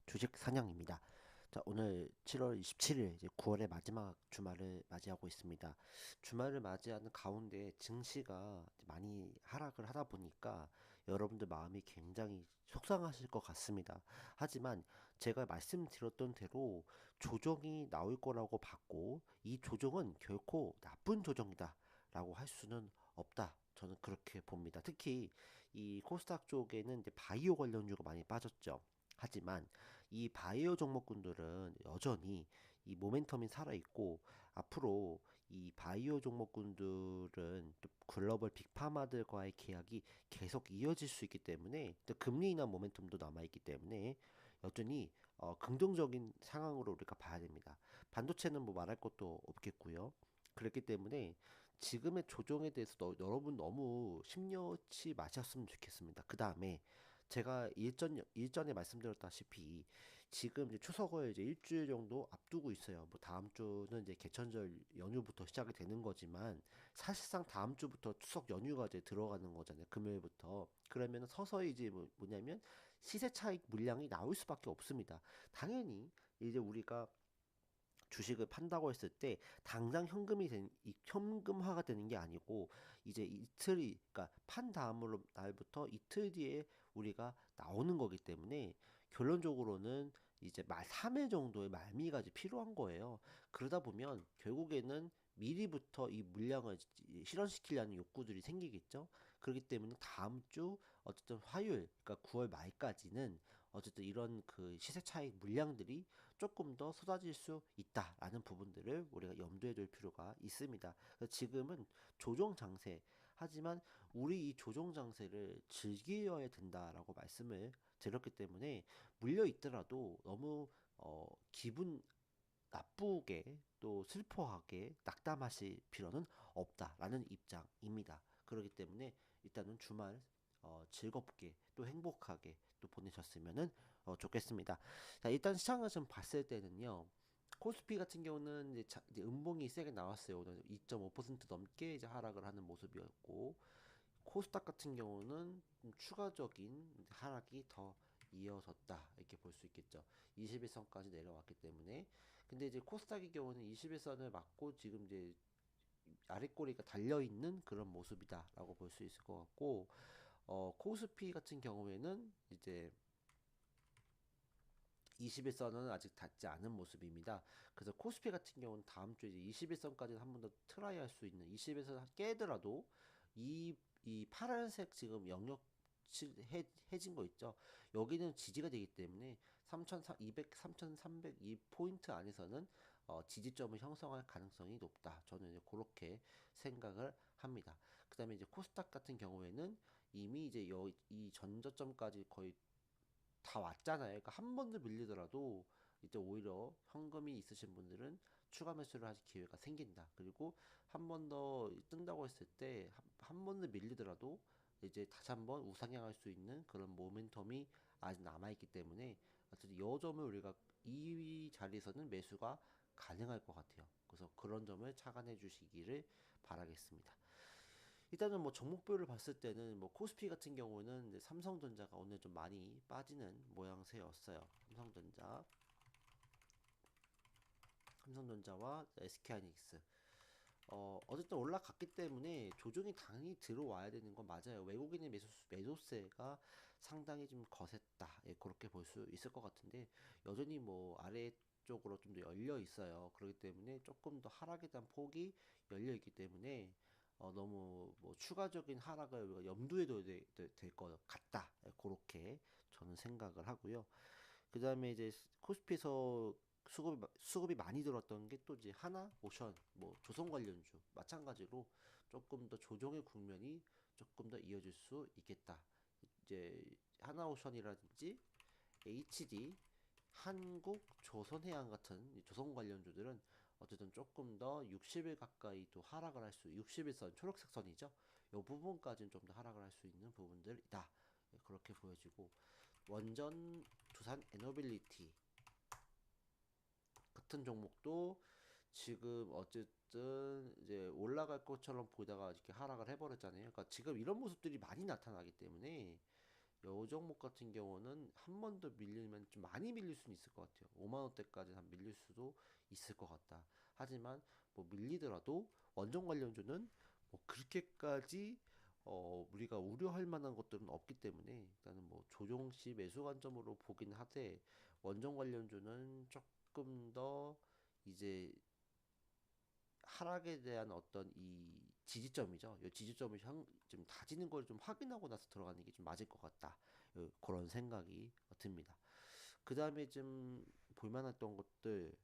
주식 사냥입니다. 자, 오늘 7월 27일 이제 9월의 마지막 주말을 맞이하고 있습니다. 주말을 맞이하는 가운데 증시가 많이 하락을 하다 보니까 여러분들 마음이 굉장히 속상하실 것 같습니다. 하지만 제가 말씀드렸던 대로 조정이 나올 거라고 봤고 이 조정은 결코 나쁜 조정이다 라고 할 수는 없다. 저는 그렇게 봅니다. 특히 이 코스닥 쪽에는 이제 바이오 관련주가 많이 빠졌죠. 하지만 이 바이오 종목군들은 여전히 이 모멘텀이 살아있고 앞으로 이 바이오 종목군들은 또 글로벌 빅파마들과의 계약이 계속 이어질 수 있기 때문에 또 금리 인하 모멘텀도 남아있기 때문에 여전히 긍정적인 상황으로 우리가 봐야 됩니다. 반도체는 뭐 말할 것도 없겠고요. 그렇기 때문에 지금의 조정에 대해서 여러분 너무 심려치 마셨으면 좋겠습니다. 그 다음에 제가 일전에 말씀드렸다시피 지금 이제 추석을 이제 일주일 정도 앞두고 있어요. 뭐 다음 주는 이제 개천절 연휴부터 시작이 되는 거지만 사실상 다음 주부터 추석 연휴가 이제 들어가는 거잖아요. 금요일부터. 그러면 서서히 이제 뭐냐면 시세 차익 물량이 나올 수밖에 없습니다. 당연히 이제 우리가 주식을 판다고 했을 때 당장 현금화가 되는 게 아니고 이제 이틀이 그러니까 판 다음으로 날부터 이틀 뒤에 우리가 나오는 거기 때문에 결론적으로는 이제 말 3일 정도의 말미가 이제 필요한 거예요. 그러다 보면 결국에는 미리부터 이 물량을 실현시키려는 욕구들이 생기겠죠. 그렇기 때문에 다음 주 어쨌든 화요일 그러니까 9월 말까지는 어쨌든 이런 그 시세 차익 물량들이 조금 더 쏟아질 수 있다라는 부분들을 우리가 염두에 둘 필요가 있습니다. 그래서 지금은 조정 장세, 하지만 우리 이 조정 장세를 즐겨야 된다라고 말씀을 드렸기 때문에 물려 있더라도 너무 기분 나쁘게 또 슬퍼하게 낙담하실 필요는 없다라는 입장입니다. 그렇기 때문에 일단은 주말 즐겁게 또 행복하게 또 보내셨으면은 좋겠습니다. 자, 일단 시장을 좀 봤을 때는요. 코스피 같은 경우는 이제 음봉이 세게 나왔어요. 오늘 2.5% 넘게 이제 하락을 하는 모습이었고, 코스닥 같은 경우는 좀 추가적인 하락이 더 이어졌다 이렇게 볼 수 있겠죠. 21선까지 내려왔기 때문에. 근데 이제 코스닥의 경우는 21선을 맞고 지금 이제 아랫꼬리가 달려 있는 그런 모습이다라고 볼 수 있을 것 같고, 코스피 같은 경우에는 이제 21선은 아직 닿지 않은 모습입니다. 그래서 코스피 같은 경우는 다음 주에 이제 21선까지는 한 번 더 트라이 할 수 있는 21선 깨더라도 이 파란색 지금 영역 해진 거 있죠. 여기는 지지가 되기 때문에 3,200, 3,300 이 포인트 안에서는 지지점을 형성할 가능성이 높다. 저는 이제 그렇게 생각을 합니다. 그다음에 이제 코스닥 같은 경우에는 이미 이제 이 전저점까지 거의 다 왔잖아요. 그러니까 한 번 더 밀리더라도 이제 오히려 현금이 있으신 분들은 추가 매수를 하실 기회가 생긴다. 그리고 한 번 더 뜬다고 했을 때 한 번 더 밀리더라도 이제 다시 한번 우상향할 수 있는 그런 모멘텀이 아직 남아 있기 때문에 어쨌든 요 점을 우리가 이 자리에서는 매수가 가능할 것 같아요. 그래서 그런 점을 착안해 주시기를 바라겠습니다. 일단은 뭐 종목별을 봤을 때는 뭐 코스피 같은 경우는 이제 삼성전자가 오늘 좀 많이 빠지는 모양새였어요. 삼성전자와 SK하이닉스. 어쨌든 올라갔기 때문에 조정이 당연히 들어와야 되는 건 맞아요. 외국인의 매도세가 상당히 좀 거셌다. 예, 그렇게 볼 수 있을 것 같은데 여전히 뭐 아래쪽으로 좀 더 열려 있어요. 그렇기 때문에 조금 더 하락에 대한 폭이 열려 있기 때문에 너무 뭐 추가적인 하락을 우리가 염두에 둬야 될 것 같다. 예, 그렇게 저는 생각을 하고요. 그 다음에 이제 코스피에서 수급이 많이 들었던 게 또 이제 하나, 오션, 뭐 조선 관련주 마찬가지로 조금 더 조정의 국면이 조금 더 이어질 수 있겠다. 이제 하나오션이라든지 HD, 한국, 조선해양 같은 조선 관련주들은 어쨌든 조금 더 60일 가까이 또 하락을 할 수, 60일선 초록색 선이죠. 이 부분까지는 좀 더 하락을 할 수 있는 부분들이다. 그렇게 보여지고 원전, 두산 에너빌리티 같은 종목도 지금 어쨌든 이제 올라갈 것처럼 보다가 이렇게 하락을 해버렸잖아요. 그러니까 지금 이런 모습들이 많이 나타나기 때문에 요 종목 같은 경우는 한 번 더 밀리면 좀 많이 밀릴 수는 있을 것 같아요. 5만 원대까지 한 밀릴 수도 있을 것 같다. 하지만 뭐 밀리더라도 원전 관련주는 뭐 그렇게까지 우리가 우려할 만한 것들은 없기 때문에 일단은 뭐 조정 시 매수 관점으로 보긴 하되 원전 관련주는 조금 더 이제 하락에 대한 어떤 이 지지점이죠. 이 지지점을 좀 다지는 걸 좀 확인하고 나서 들어가는 게 좀 맞을 것 같다. 그런 생각이 듭니다. 그 다음에 좀 볼만했던 것들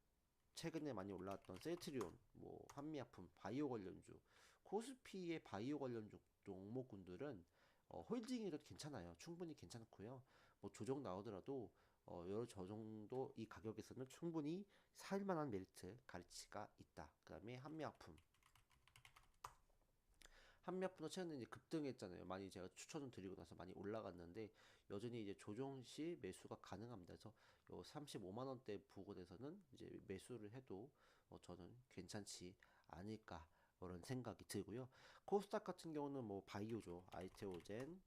최근에 많이 올라왔던 셀트리온, 뭐 한미약품, 바이오 관련주, 코스피의 바이오 관련주 종목군들은 홀딩이도 괜찮아요. 충분히 괜찮고요. 뭐 조정 나오더라도 여러 저 정도 이 가격에서는 충분히 살 만한 메리트 가치가 있다. 그다음에 한미약품도 최근에 이제 급등했잖아요. 많이 제가 추천을 드리고 나서 많이 올라갔는데 여전히 이제 조정 시 매수가 가능합니다. 그래서 요 35만 원대 부근에서는 이제 매수를 해도 저는 괜찮지 않을까 그런 생각이 들고요. 코스닥 같은 경우는 뭐 바이오죠. 아이테오젠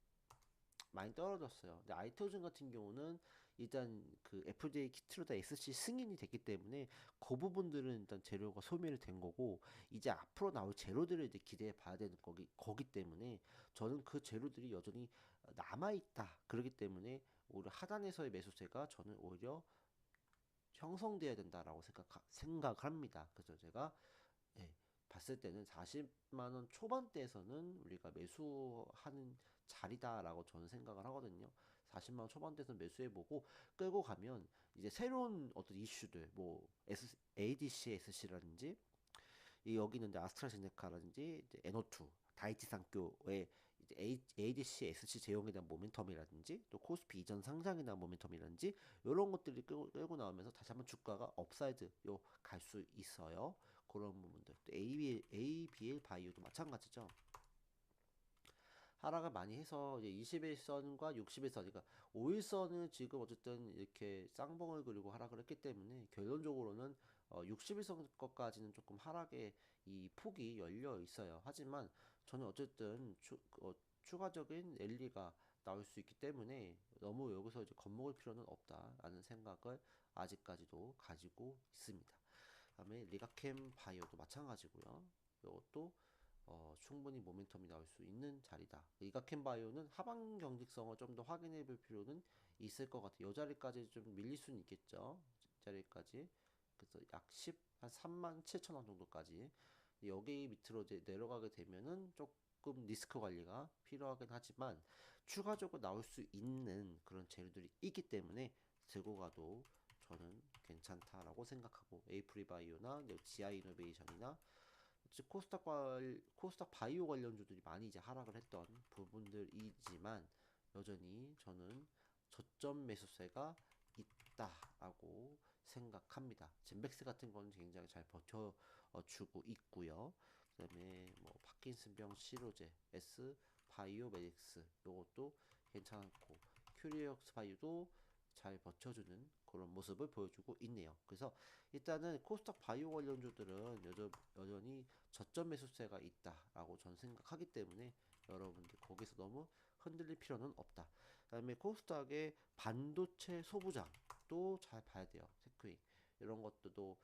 많이 떨어졌어요. 근데 아이테오젠 같은 경우는 일단 그 FDA 키트로다 SC 승인이 됐기 때문에 그 부분들은 일단 재료가 소멸이 된 거고 이제 앞으로 나올 재료들을 이제 기대해 봐야 되는 거기 때문에 저는 그 재료들이 여전히 남아 있다. 그렇기 때문에 오히려 하단에서의 매수세가 저는 오히려 형성돼야 된다라고 생각합니다. 그래서 제가 예, 봤을 때는 40만 원 초반대에서는 우리가 매수하는 자리다라고 저는 생각을 하거든요. 40만 원 초반대에서 매수해보고 끌고 가면 이제 새로운 어떤 이슈들 뭐 ADC, SC라든지 여기 있는데 아스트라제네카라든지 이제 에노투, 다이치상교의 이제 ADC, SC 제형에 대한 모멘텀이라든지 또 코스피 이전 상장에 대한 모멘텀이라든지 이런 것들이 끌고 나오면서 다시 한번 주가가 업사이드 요 갈 수 있어요. 그런 부분들. 또 ABL 바이오도 마찬가지죠. 하락을 많이 해서 이제 21선과 61선, 그러니까 5일선은 지금 어쨌든 이렇게 쌍봉을 그리고 하락을 했기 때문에 결론적으로는 61선 것까지는 조금 하락의 이 폭이 열려 있어요. 하지만 저는 어쨌든 추가적인 랠리가 나올 수 있기 때문에 너무 여기서 이제 겁먹을 필요는 없다라는 생각을 아직까지도 가지고 있습니다. 그다음에 리가캠 바이오도 마찬가지고요. 이것도 충분히 모멘텀이 나올 수 있는 자리다. 이가켄 바이오는 하방 경직성을 좀 더 확인해 볼 필요는 있을 것 같아요. 이 자리까지 좀 밀릴 수는 있겠죠. 이 자리까지. 그래서 약 10, 한 3만 7천 원 정도까지. 여기 밑으로 이제 내려가게 되면은 조금 리스크 관리가 필요하긴 하지만 추가적으로 나올 수 있는 그런 재료들이 있기 때문에 들고 가도 저는 괜찮다라고 생각하고 에이프리바이오나 지아 이노베이션이나 즉 코스닥 바이오 관련주들이 많이 이제 하락을 했던 부분들이지만 여전히 저는 저점 매수세가 있다라고 생각합니다. 젠백스 같은 거는 굉장히 잘 버텨주고 있고요. 그다음에 뭐 파킨슨병 치료제 S 바이오메딕스 요것도 괜찮고 큐리역스 바이오도 잘 버텨주는 그런 모습을 보여주고 있네요. 그래서 일단은 코스닥 바이오 관련주들은 여전히 저점 매수세가 있다라고 저는 생각하기 때문에 여러분들 거기서 너무 흔들릴 필요는 없다. 그다음에 코스닥의 반도체 소부장도 잘 봐야 돼요. 테크닉 이런 것들도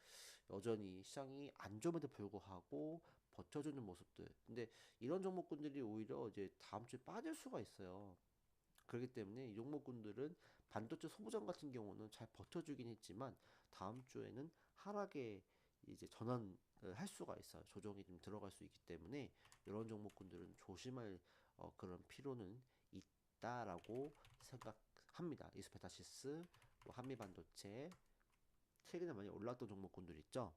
여전히 시장이 안 좋음에도 불구하고 버텨주는 모습들. 근데 이런 종목군들이 오히려 이제 다음 주에 빠질 수가 있어요. 그렇기 때문에 이 종목군들은 반도체 소부장 같은 경우는 잘 버텨주긴 했지만 다음 주에는 하락에 이제 전환을 할 수가 있어요. 조정이 좀 들어갈 수 있기 때문에 이런 종목군들은 조심할 그런 필요는 있다라고 생각합니다. 이스페타시스, 뭐 한미반도체 최근에 많이 올랐던 종목군들 있죠.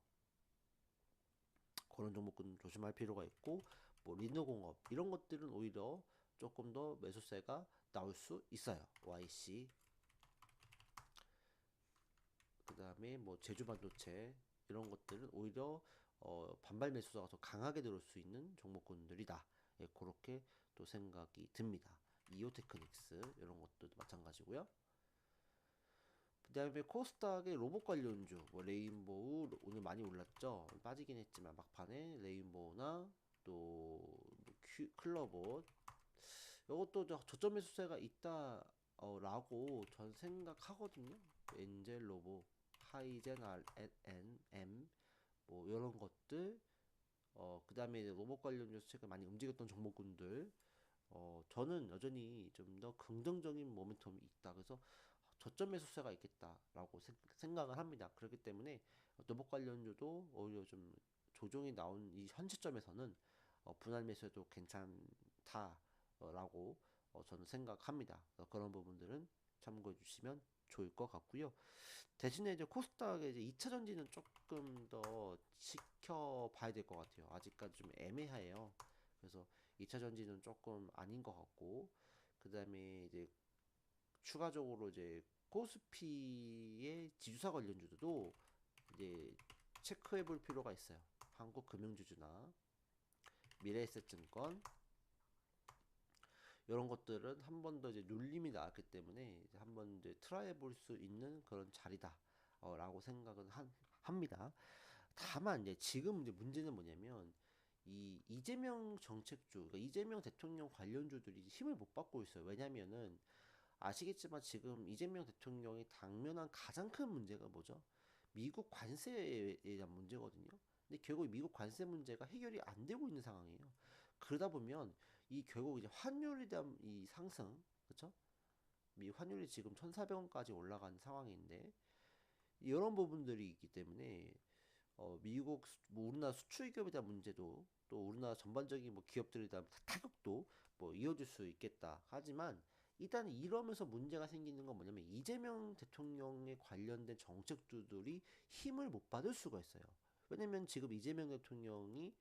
그런 종목군 조심할 필요가 있고 뭐 리노공업 이런 것들은 오히려 조금 더 매수세가 나올 수 있어요. YC 그 다음에 뭐 제주반도체 이런 것들은 오히려 반발 매수세가 더 강하게 들어올 수 있는 종목군들이다. 예, 그렇게 또 생각이 듭니다. 이오테크닉스 이런 것들도 마찬가지고요. 그 다음에 코스닥의 로봇 관련주 뭐 레인보우 오늘 많이 올랐죠. 빠지긴 했지만 막판에 레인보우나 또뭐 클러봇 이것도 저점 매수세가 있다 라고 전 생각하거든요. 엔젤 로보, 하이젠 M 뭐 이런 것들, 그다음에 이제 로봇 관련주에서 최근 많이 움직였던 종목군들, 저는 여전히 좀 더 긍정적인 모멘텀이 있다. 그래서 저점 매수세가 있겠다라고 생각을 합니다. 그렇기 때문에 로봇 관련주도 오히려 좀 조정이 나온 이 현시점에서는 분할 매수해도 괜찮다라고 저는 생각합니다. 그런 부분들은 참고해 주시면 좋을 것 같고요. 대신에 이제 코스닥의 이제 2차 전지는 조금 더 지켜봐야 될 것 같아요. 아직까지 좀 애매해요. 그래서 2차 전지는 조금 아닌 것 같고, 그 다음에 이제 추가적으로 이제 코스피의 지주사 관련주도 이제 체크해 볼 필요가 있어요. 한국금융주주나 미래에셋증권 이런 것들은 한 번 더 이제 눌림이 나왔기 때문에 이제 한번 이제 트라이 해볼 수 있는 그런 자리다. 라고 생각은 합니다. 다만 이제 지금 이제 문제는 뭐냐면 이 이재명 정책주, 그러니까 이재명 대통령 관련주들이 힘을 못 받고 있어요. 왜냐면은 아시겠지만 지금 이재명 대통령이 당면한 가장 큰 문제가 뭐죠? 미국 관세에 대한 문제거든요. 근데 결국 미국 관세 문제가 해결이 안 되고 있는 상황이에요. 그러다 보면 이 결국 이제 환율에 대한 이 상승, 그렇죠? 미 환율이 지금 1,400원까지 올라간 상황인데 이런 부분들이 있기 때문에 미국 뭐 우리나라 수출 기업에 대한 문제도 또 우리나라 전반적인 뭐 기업들에 대한 타격도 뭐 이어질 수 있겠다. 하지만 일단 이러면서 문제가 생기는 건 뭐냐면 이재명 대통령에 관련된 정책들이 힘을 못 받을 수가 있어요. 왜냐면 지금 이재명 대통령이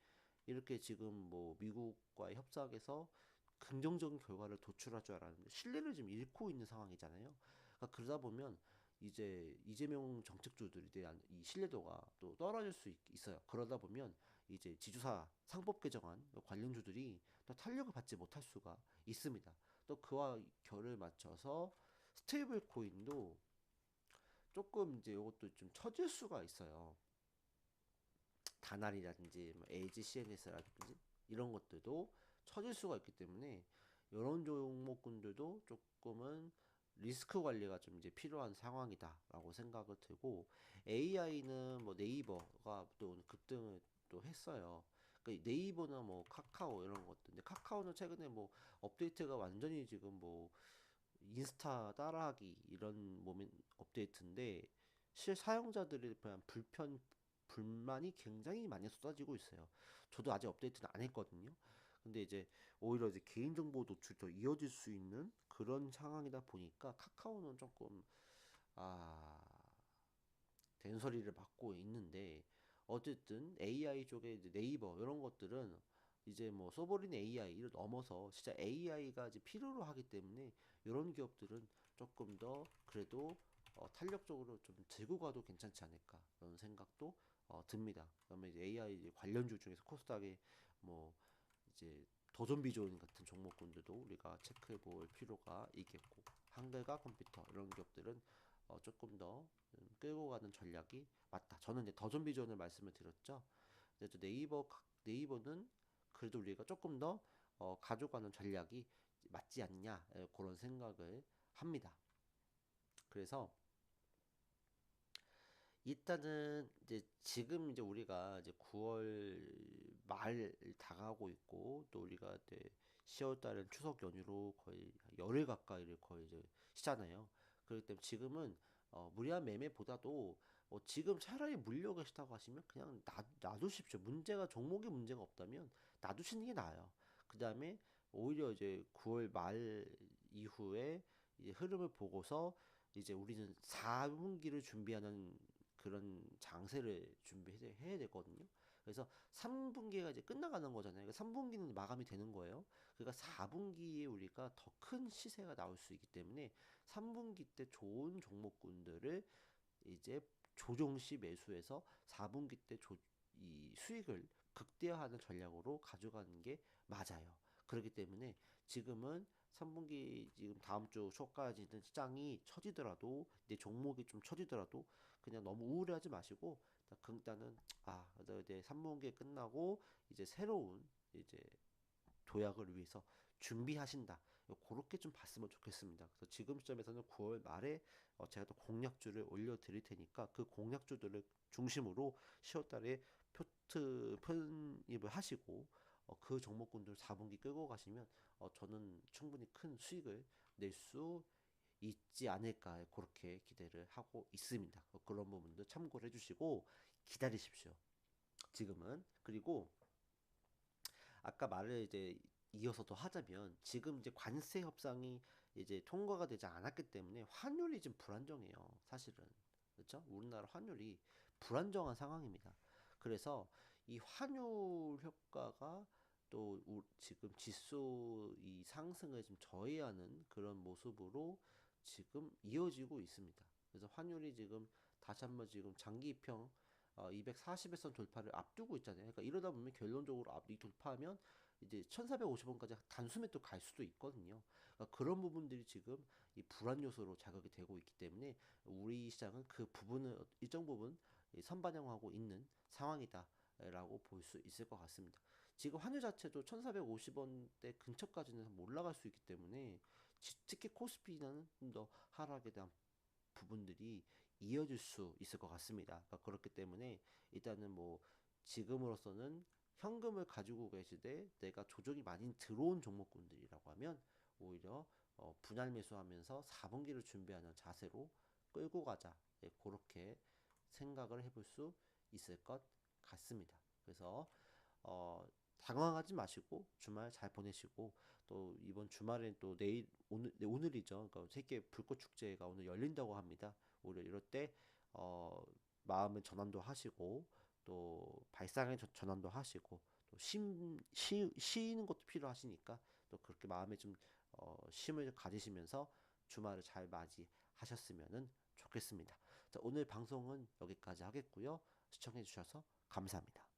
이렇게 지금 뭐 미국과의 협상에서 긍정적인 결과를 도출할 줄 알았는데 신뢰를 좀 잃고 있는 상황이잖아요. 그러니까 그러다 보면 이제 이재명 정책주들에 대한 이 신뢰도가 또 떨어질 수 있어요. 그러다 보면 이제 지주사 상법 개정안 관련주들이 또 탄력을 받지 못할 수가 있습니다. 또 그와 결을 맞춰서 스테이블 코인도 조금 이제 이것도 좀 처질 수가 있어요. 다날이라든지 뭐 LG CNS라든지 이런 것들도 처질 수가 있기 때문에 이런 종목군들도 조금은 리스크 관리가 좀 이제 필요한 상황이다라고 생각을 들고 AI는 뭐 네이버가 또 급등을 또 했어요. 그러니까 네이버나 뭐 카카오 이런 것들. 근데 카카오는 최근에 뭐 업데이트가 완전히 지금 뭐 인스타 따라하기 이런 모멘 업데이트인데 실 사용자들에 대한 불만이 굉장히 많이 쏟아지고 있어요. 저도 아직 업데이트는 안 했거든요. 근데 이제 오히려 이제 개인정보 노출도 이어질 수 있는 그런 상황이다 보니까 카카오는 조금 아 된소리를 받고 있는데 어쨌든 AI 쪽에 이제 네이버 이런 것들은 이제 뭐 소버린 AI를 넘어서 진짜 AI가 이제 필요로 하기 때문에 이런 기업들은 조금 더 그래도 탄력적으로 좀 들고 가도 괜찮지 않을까 그런 생각도 듭니다. 그다음에 이제 AI 관련주 중에서 코스닥에 뭐 이제 도전비전 같은 종목군들도 우리가 체크해 볼 필요가 있겠고 한글과 컴퓨터 이런 기업들은 조금 더 끌고 가는 전략이 맞다. 저는 이제 더존비전을 말씀을 드렸죠. 근데 또 네이버는 그래도 우리가 조금 더 가져가는 전략이 맞지 않냐 그런 생각을 합니다. 그래서 일단은 이제 지금 이제 우리가 이제 9월 말 다가오고 있고 또 우리가 이제 10월 달은 추석 연휴로 거의 열흘 가까이를 거의 이제 쉬잖아요. 그렇기 때문에 지금은 무리한 매매보다도 지금 차라리 물려 계시다고 하시면 그냥 놔두십시오. 문제가 종목에 문제가 없다면 놔두시는 게 나아요. 그 다음에 오히려 이제 9월 말 이후에 이제 흐름을 보고서 이제 우리는 4분기를 준비하는 그런 장세를 준비해야 되거든요. 그래서 3분기가 이제 끝나가는 거잖아요. 그러니까 3분기는 마감이 되는 거예요. 그러니까 4분기에 우리가 더 큰 시세가 나올 수 있기 때문에 3분기 때 좋은 종목군들을 이제 조정 시 매수해서 4분기 때 이 수익을 극대화하는 전략으로 가져가는 게 맞아요. 그렇기 때문에 지금은 3분기 지금 다음 주 초까지는 시장이 처지더라도 내 종목이 좀 처지더라도 그냥 너무 우울해하지 마시고 일단은 이제 3분기 끝나고 이제 새로운 이제 도약을 위해서 준비하신다. 그렇게 좀 봤으면 좋겠습니다. 그래서 지금 시점에서는 9월 말에 제가 또 공약주를 올려드릴 테니까 그 공약주들을 중심으로 10월 달에 표트 편입을 하시고 그 종목군들 4분기 끌고 가시면 저는 충분히 큰 수익을 낼 수 있지 않을까 그렇게 기대를 하고 있습니다. 그런 부분도 참고를 해주시고 기다리십시오. 지금은. 그리고 아까 말을 이제 이어서 더 하자면 지금 이제 관세 협상이 이제 통과가 되지 않았기 때문에 환율이 좀 불안정해요. 사실은. 그렇죠? 우리나라 환율이 불안정한 상황입니다. 그래서 이 환율 효과가 또 지금 지수 이 상승을 좀 저해하는 그런 모습으로 지금 이어지고 있습니다. 그래서 환율이 지금 다시 한번 지금 장기 입형 240일선 돌파를 앞두고 있잖아요. 그러니까 이러다 보면 결론적으로 이 돌파하면 이제 1450원까지 단숨에 또 갈 수도 있거든요. 그러니까 그런 부분들이 지금 이 불안 요소로 자극이 되고 있기 때문에 우리 시장은 그 부분을 일정 부분 선반영하고 있는 상황이다라고 볼 수 있을 것 같습니다. 지금 환율 자체도 1450원대 근처까지는 올라갈 수 있기 때문에 특히 코스피는 좀 더 하락에 대한 부분들이 이어질 수 있을 것 같습니다. 그러니까 그렇기 때문에 일단은 뭐 지금으로서는 현금을 가지고 계시되 내가 조정이 많이 들어온 종목군들이라고 하면 오히려 분할 매수하면서 4분기를 준비하는 자세로 끌고 가자. 예, 그렇게 생각을 해볼 수 있을 것 같습니다. 그래서 당황하지 마시고 주말 잘 보내시고 또 이번 주말엔 또 내일 오늘이죠. 그러니까 세계 불꽃 축제가 오늘 열린다고 합니다. 오히려 이럴 때 어, 마음의 전환도 하시고 또 발상의 전환도 하시고 또 쉬는 것도 필요하시니까 또 그렇게 마음에 좀 쉼을 가지시면서 주말을 잘 맞이하셨으면 좋겠습니다. 자, 오늘 방송은 여기까지 하겠고요. 시청해 주셔서 감사합니다.